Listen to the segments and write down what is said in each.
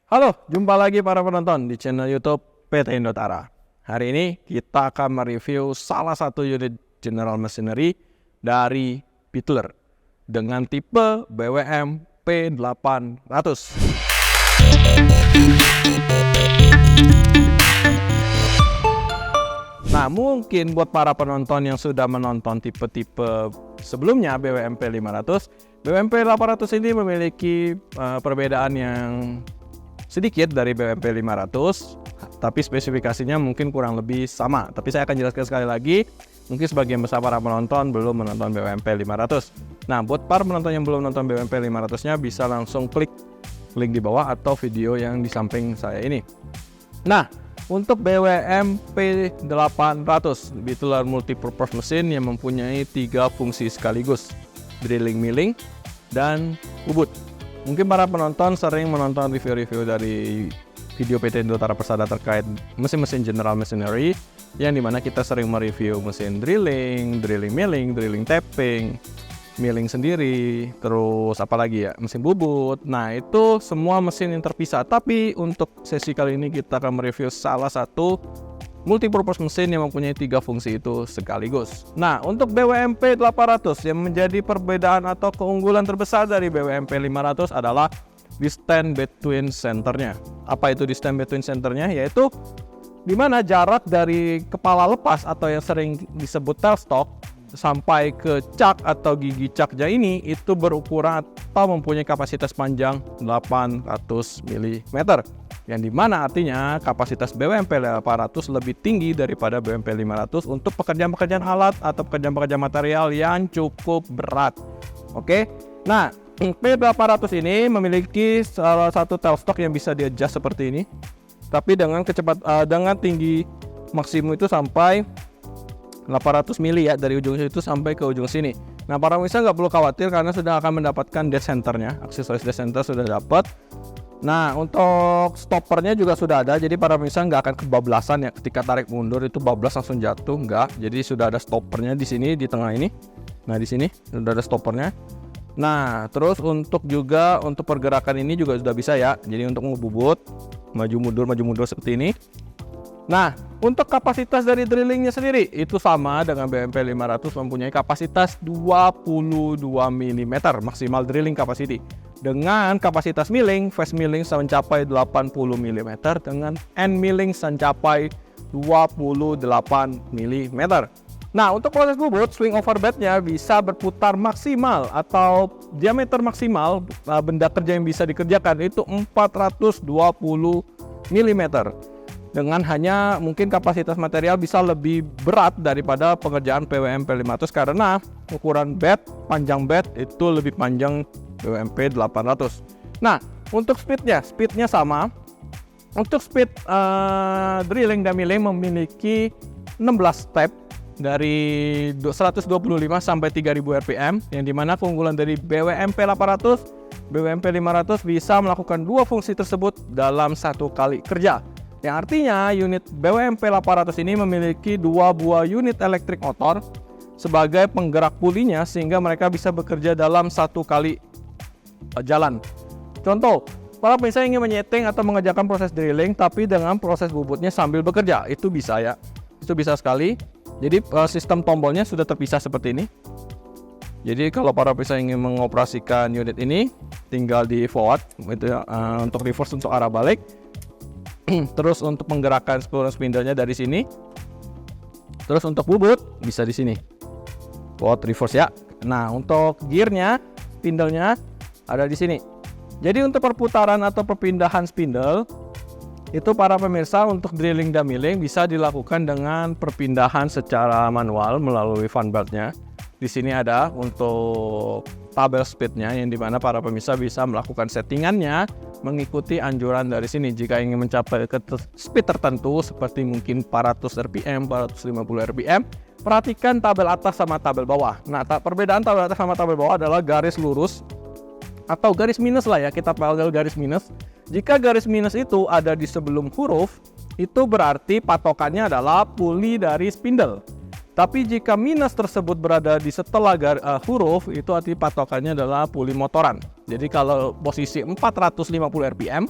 Halo, jumpa lagi para penonton di channel YouTube PT Indotara. Hari ini kita akan mereview salah satu unit General Machinery dari Butler dengan tipe BWM P800. Nah, mungkin buat para penonton yang sudah menonton tipe-tipe sebelumnya BWM P500, BWM P800 ini memiliki perbedaan yang sedikit dari BWM P500, tapi spesifikasinya mungkin kurang lebih sama. Tapi saya akan jelaskan sekali lagi, mungkin sebagian besar para penonton belum menonton BWM P500. Nah, buat para penonton yang belum nonton BWM P500-nya bisa langsung klik link di bawah atau video yang di samping saya ini. Nah, untuk BWM P800, Butler Multipurpose Machine yang mempunyai 3 fungsi sekaligus, drilling, milling, dan bubut. Mungkin para penonton sering menonton review-review dari video PT Indotara Persada terkait mesin-mesin General Machinery, yang dimana kita sering mereview mesin drilling, drilling milling, drilling tapping, milling sendiri, terus apalagi ya, mesin bubut. Nah, itu semua mesin yang terpisah. Tapi untuk sesi kali ini kita akan mereview salah satu multipurpose mesin yang mempunyai 3 fungsi itu sekaligus. Nah, untuk BWM P800 yang menjadi perbedaan atau keunggulan terbesar dari BWM P500 adalah distance between centernya. Apa itu distance between centernya? Yaitu dimana jarak dari kepala lepas atau yang sering disebut tailstock sampai ke cak atau gigi caknya ini itu berukuran atau mempunyai kapasitas panjang 800 mm. Yang dimana artinya kapasitas BWM P800 lebih tinggi daripada BWM P500 untuk pekerjaan-pekerjaan alat atau pekerjaan-pekerjaan material yang cukup berat. Oke, nah P800 ini memiliki salah satu tailstock yang bisa di-adjust seperti ini, tapi dengan dengan tinggi maksimum itu sampai 800 mili ya, dari ujung situ sampai ke ujung sini. Nah, para pemirsa nggak perlu khawatir karena sudah akan mendapatkan dead centernya, aksesoris dead center sudah dapat. Nah, untuk stoppernya juga sudah ada, jadi para pemirsa nggak akan kebablasan ya ketika tarik mundur itu bablas langsung jatuh, nggak. Jadi sudah ada stoppernya di sini, di tengah ini. Nah, di sini sudah ada stoppernya. Nah, terus untuk pergerakan ini juga sudah bisa ya. Jadi untuk ngebubut, maju mundur seperti ini. Nah, untuk kapasitas dari drillingnya sendiri itu sama dengan BWM P500, mempunyai kapasitas 22 mm maksimal drilling capacity. Dengan kapasitas milling, face milling mencapai 80 mm dengan end milling mencapai 28 mm. Nah, untuk proses bubut, swing over bednya bisa berputar maksimal atau diameter maksimal benda kerja yang bisa dikerjakan itu 420 mm. Dengan hanya mungkin kapasitas material bisa lebih berat daripada pengerjaan BWM P500 karena ukuran bed, panjang bed itu lebih panjang BWM P800. Nah, untuk speednya sama. Untuk speed drilling dan milling memiliki 16 step dari 125 sampai 3000 rpm, yang dimana keunggulan dari BWM P800, BWM P500 bisa melakukan 2 fungsi tersebut dalam 1 kali kerja. Yang artinya unit BWM P800 ini memiliki 2 buah unit elektrik motor sebagai penggerak pulinya sehingga mereka bisa bekerja dalam 1 kali jalan. Contoh, para pemirsa ingin menyeting atau mengerjakan proses drilling tapi dengan proses bubutnya sambil bekerja, itu bisa ya. Itu bisa sekali. Jadi sistem tombolnya sudah terpisah seperti ini. Jadi kalau para pemirsa ingin mengoperasikan unit ini tinggal di forward itu ya, untuk reverse untuk arah balik. Terus untuk menggerakkan spindle-nya dari sini. Terus untuk bubut bisa di sini. Forward reverse ya. Nah, untuk gearnya, spindle-nya ada di sini. Jadi untuk perputaran atau perpindahan spindle itu para pemirsa untuk drilling dan milling bisa dilakukan dengan perpindahan secara manual melalui fan belt-nya. Di sini ada untuk tabel speednya yang dimana para pemirsa bisa melakukan settingannya mengikuti anjuran dari sini. Jika ingin mencapai ke speed tertentu seperti mungkin 400 rpm, 450 rpm, perhatikan tabel atas sama tabel bawah. Nah, perbedaan tabel atas sama tabel bawah adalah garis lurus atau garis minus lah ya, kita panggil garis minus. Jika garis minus itu ada di sebelum huruf, itu berarti patokannya adalah puli dari spindle. Tapi jika minus tersebut berada di setelah huruf, itu arti patokannya adalah puli motoran. Jadi kalau posisi 450 rpm,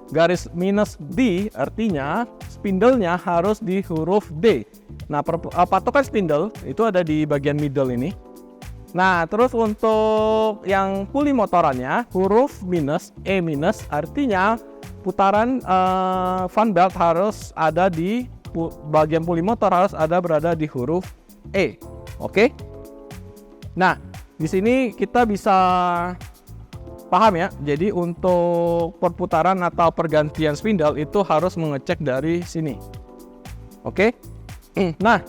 garis minus D artinya spindle-nya harus di huruf D. Nah, patokan spindle itu ada di bagian middle ini. Nah, terus untuk yang puli motorannya huruf minus, E minus artinya putaran fan belt harus ada di bagian puli motor harus berada di huruf E. Oke? Nah, di sini kita bisa paham ya. Jadi untuk perputaran atau pergantian spindle itu harus mengecek dari sini. Oke? Nah,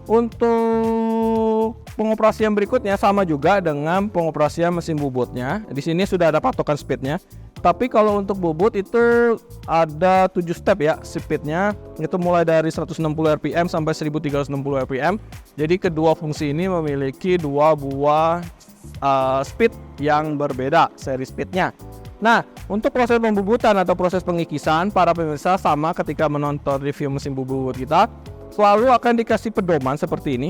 untuk pengoperasian berikutnya sama juga dengan pengoperasian mesin bubutnya. Di sini sudah ada patokan speednya. Tapi kalau untuk bubut itu ada 7 step ya speednya. Itu mulai dari 160 rpm sampai 1360 rpm. Jadi kedua fungsi ini memiliki dua buah speed yang berbeda seri speednya. Nah, untuk proses pembubutan atau proses pengikisan, para pemirsa sama ketika menonton review mesin bubut kita selalu akan dikasih pedoman seperti ini,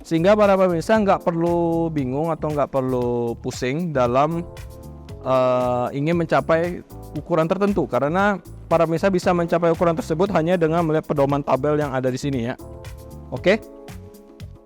sehingga para pemirsa nggak perlu bingung atau nggak perlu pusing dalam ingin mencapai ukuran tertentu, karena para pemirsa bisa mencapai ukuran tersebut hanya dengan melihat pedoman tabel yang ada di sini ya. Oke.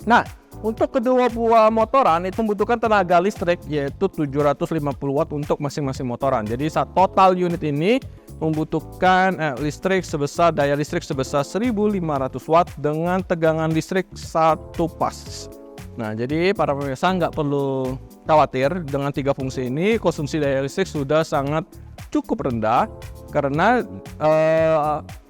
Nah, untuk kedua buah motoran itu membutuhkan tenaga listrik yaitu 750 watt untuk masing-masing motoran. Jadi total unit ini membutuhkan daya listrik sebesar 1500 watt dengan tegangan listrik 1 pas. Nah, jadi para pemirsa nggak perlu khawatir dengan 3 fungsi ini, konsumsi daya listrik sudah sangat cukup rendah karena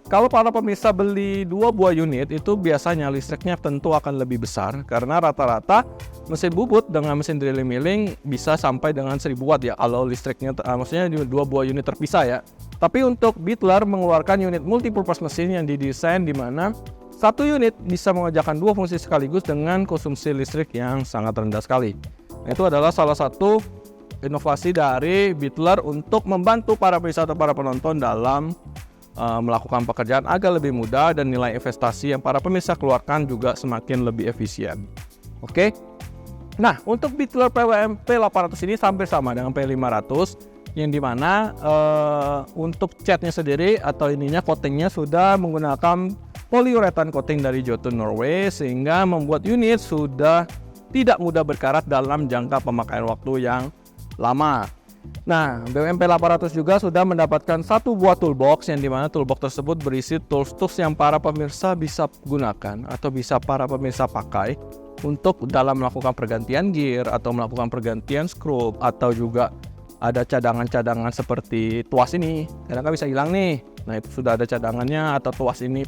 kalau para pemirsa beli 2 buah unit itu biasanya listriknya tentu akan lebih besar karena rata-rata mesin bubut dengan mesin drilling milling bisa sampai dengan 1000 watt ya kalau listriknya maksudnya 2 buah unit terpisah ya. Tapi untuk Beatler mengeluarkan unit multipurpose mesin yang didesain di mana satu unit bisa mengerjakan 2 fungsi sekaligus dengan konsumsi listrik yang sangat rendah sekali. Itu adalah salah satu inovasi dari Beatler untuk membantu para pemirsa atau para penonton dalam melakukan pekerjaan agar lebih mudah dan nilai investasi yang para pemirsa keluarkan juga semakin lebih efisien. Oke. Nah, untuk Beatler PWM P800 ini hampir sama dengan P500 yang dimana untuk catnya sendiri atau ininya coatingnya sudah menggunakan polyurethane coating dari Jotun Norway sehingga membuat unit sudah tidak mudah berkarat dalam jangka pemakaian waktu yang lama. Nah, BWM P800 juga sudah mendapatkan 1 buah toolbox yang dimana toolbox tersebut berisi tools-tools yang para pemirsa bisa gunakan atau bisa para pemirsa pakai untuk dalam melakukan pergantian gear atau melakukan pergantian skrup atau juga ada cadangan-cadangan seperti tuas ini. Kadang kan bisa hilang nih. Nah, itu sudah ada cadangannya atau tuas ini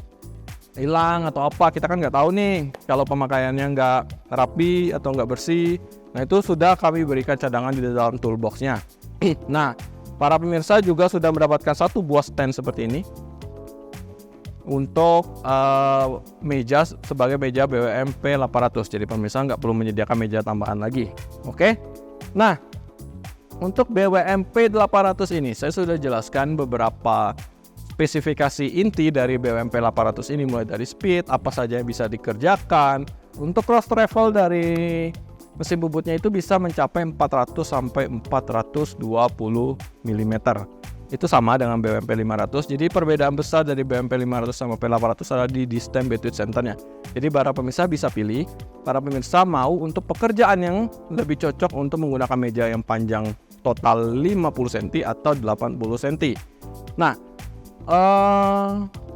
hilang atau apa, kita kan nggak tahu nih kalau pemakaiannya nggak rapi atau nggak bersih. Nah, itu sudah kami berikan cadangan di dalam toolboxnya. Nah, para pemirsa juga sudah mendapatkan 1 buah stand seperti ini untuk meja sebagai meja BWM P800. Jadi pemirsa nggak perlu menyediakan meja tambahan lagi. Oke. Nah, untuk BWM P800 ini saya sudah jelaskan beberapa spesifikasi inti dari BWM P800 ini, mulai dari speed, apa saja yang bisa dikerjakan. Untuk cross travel dari mesin bubutnya itu bisa mencapai 400 sampai 420 mm. Itu sama dengan BWM P500. Jadi perbedaan besar dari BWM P500 sama P800 adalah di distance between centernya. Jadi para pemirsa bisa pilih, para pemirsa mau untuk pekerjaan yang lebih cocok untuk menggunakan meja yang panjang total 50 cm atau 80 cm. Nah,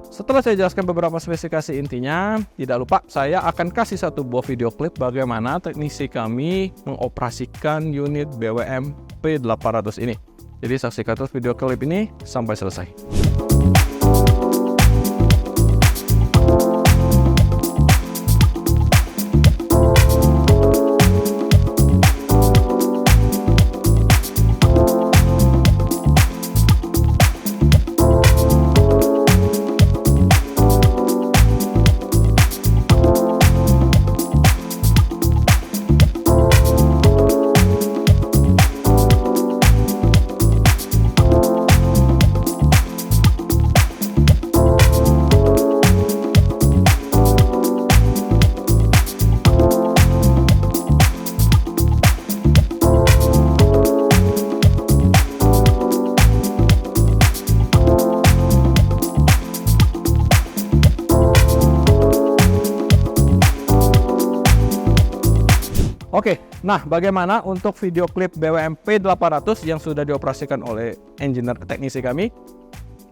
setelah saya jelaskan beberapa spesifikasi intinya, tidak lupa saya akan kasih 1 buah video klip bagaimana teknisi kami mengoperasikan unit BWM P800 ini. Jadi saksikan terus video klip ini sampai selesai. Oke, nah bagaimana untuk video klip BWM P800 yang sudah dioperasikan oleh engineer teknisi kami?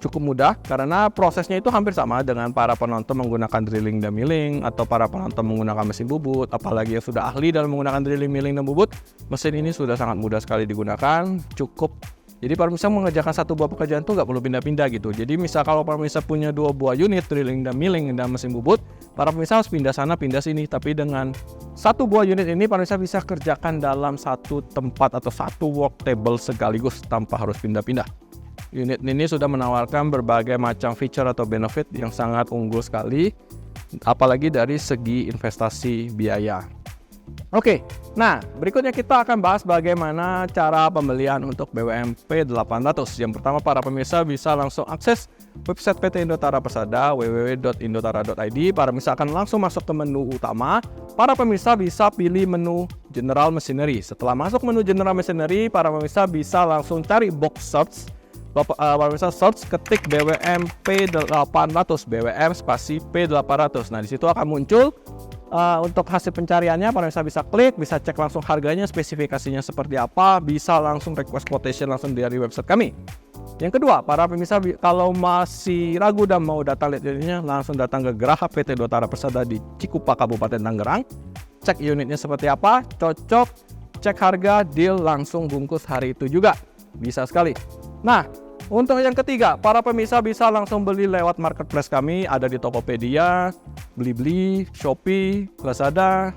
Cukup mudah karena prosesnya itu hampir sama dengan para penonton menggunakan drilling dan milling atau para penonton menggunakan mesin bubut. Apalagi yang sudah ahli dalam menggunakan drilling, milling, dan bubut, mesin ini sudah sangat mudah sekali digunakan. Cukup. Jadi para pemirsa mengerjakan satu buah pekerjaan itu nggak perlu pindah-pindah gitu. Jadi misal kalau para pemirsa punya 2 buah unit drilling dan milling dan mesin bubut, para pemirsa harus pindah sana pindah sini. Tapi dengan satu buah unit ini para pemirsa bisa kerjakan dalam satu tempat atau satu work table sekaligus tanpa harus pindah-pindah. Unit ini sudah menawarkan berbagai macam feature atau benefit yang sangat unggul sekali, apalagi dari segi investasi biaya. Oke, nah berikutnya kita akan bahas bagaimana cara pembelian untuk BWM P800. Yang pertama, para pemirsa bisa langsung akses website PT Indotara Persada www.indotara.id. Para pemirsa akan langsung masuk ke menu utama. Para pemirsa bisa pilih menu General Machinery. Setelah masuk menu General Machinery, para pemirsa bisa langsung cari box search. Para pemirsa search ketik BWM P800, BWM spasi P800. Nah, di situ akan muncul untuk hasil pencariannya. Para pemirsa bisa klik, bisa cek langsung harganya, spesifikasinya seperti apa, bisa langsung request quotation langsung dari website kami. Yang kedua, para pemirsa kalau masih ragu dan mau data lihat unitnya, langsung datang ke Geraha PT Indotara Persada di Cikupa, Kabupaten Tangerang. Cek unitnya seperti apa, cocok, cek harga, deal, langsung bungkus hari itu juga. Bisa sekali. Nah, untuk yang ketiga, para pemirsa bisa langsung beli lewat marketplace kami, ada di Tokopedia, Blibli, Shopee, Lazada,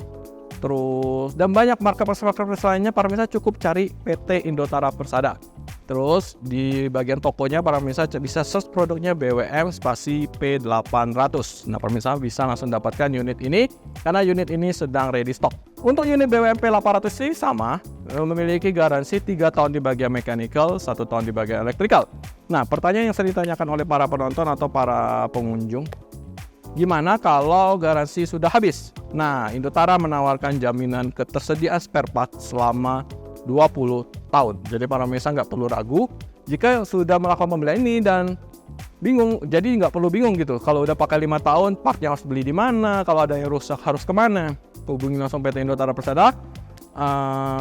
terus dan banyak marketplace lainnya. Para pemirsa cukup cari PT Indotara Persada. Terus di bagian tokonya para pemirsa bisa search produknya BWM spasi P800. Nah, pemirsa bisa langsung dapatkan unit ini karena unit ini sedang ready stock. Untuk unit BWM P800 ini sama, memiliki garansi 3 tahun di bagian mechanical, 1 tahun di bagian electrical. Nah, pertanyaan yang sering ditanyakan oleh para penonton atau para pengunjung, gimana kalau garansi sudah habis? Nah, Indotara menawarkan jaminan ketersediaan spare part selama 20 tahun. Jadi para pemirsa nggak perlu ragu jika sudah melakukan pembelian ini dan bingung. Jadi nggak perlu bingung gitu. Kalau udah pakai 5 tahun, partnya harus beli di mana? Kalau ada yang rusak harus kemana? Hubungi langsung PT Indotara Persada.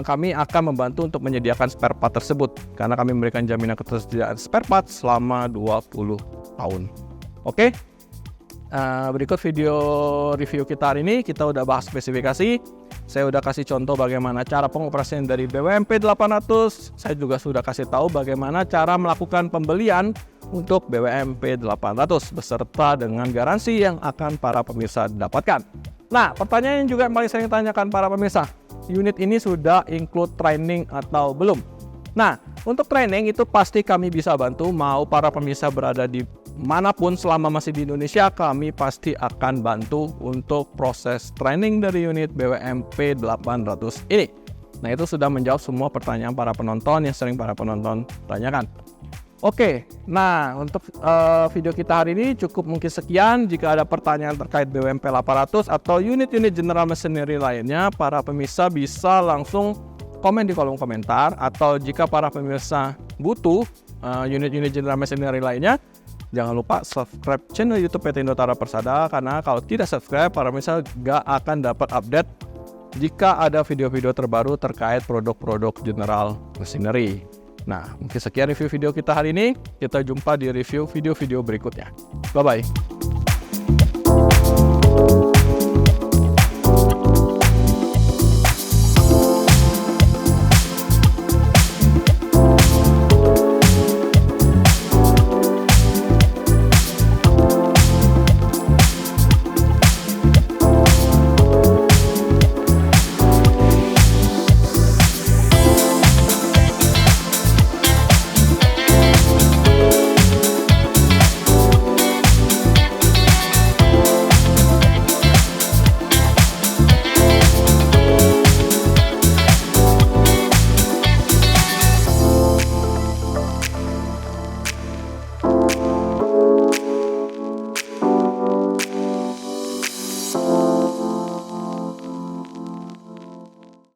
Kami akan membantu untuk menyediakan spare part tersebut karena kami memberikan jaminan ketersediaan spare part selama 20 tahun. Oke. Berikut video review kita hari ini. Kita udah bahas spesifikasi. Saya udah kasih contoh bagaimana cara pengoperasian dari BWM P800. Saya juga sudah kasih tahu bagaimana cara melakukan pembelian untuk BWM P800 beserta dengan garansi yang akan para pemirsa dapatkan. Nah, pertanyaan yang juga paling sering ditanyakan para pemirsa, unit ini sudah include training atau belum? Nah, untuk training itu pasti kami bisa bantu. Mau para pemirsa berada di manapun selama masih di Indonesia, kami pasti akan bantu untuk proses training dari unit BWM P800 ini. Nah, itu sudah menjawab semua pertanyaan para penonton yang sering para penonton tanyakan. Oke, nah untuk video kita hari ini cukup mungkin sekian. Jika ada pertanyaan terkait BWM P800 atau unit-unit General Machinery lainnya, para pemirsa bisa langsung komen di kolom komentar. Atau jika para pemirsa butuh unit-unit General Machinery lainnya, jangan lupa subscribe channel YouTube PT Indotara Persada, karena kalau tidak subscribe, para pemirsa gak akan dapat update jika ada video-video terbaru terkait produk-produk General Machinery. Nah, mungkin sekian review video kita hari ini. Kita jumpa di review video-video berikutnya. Bye-bye.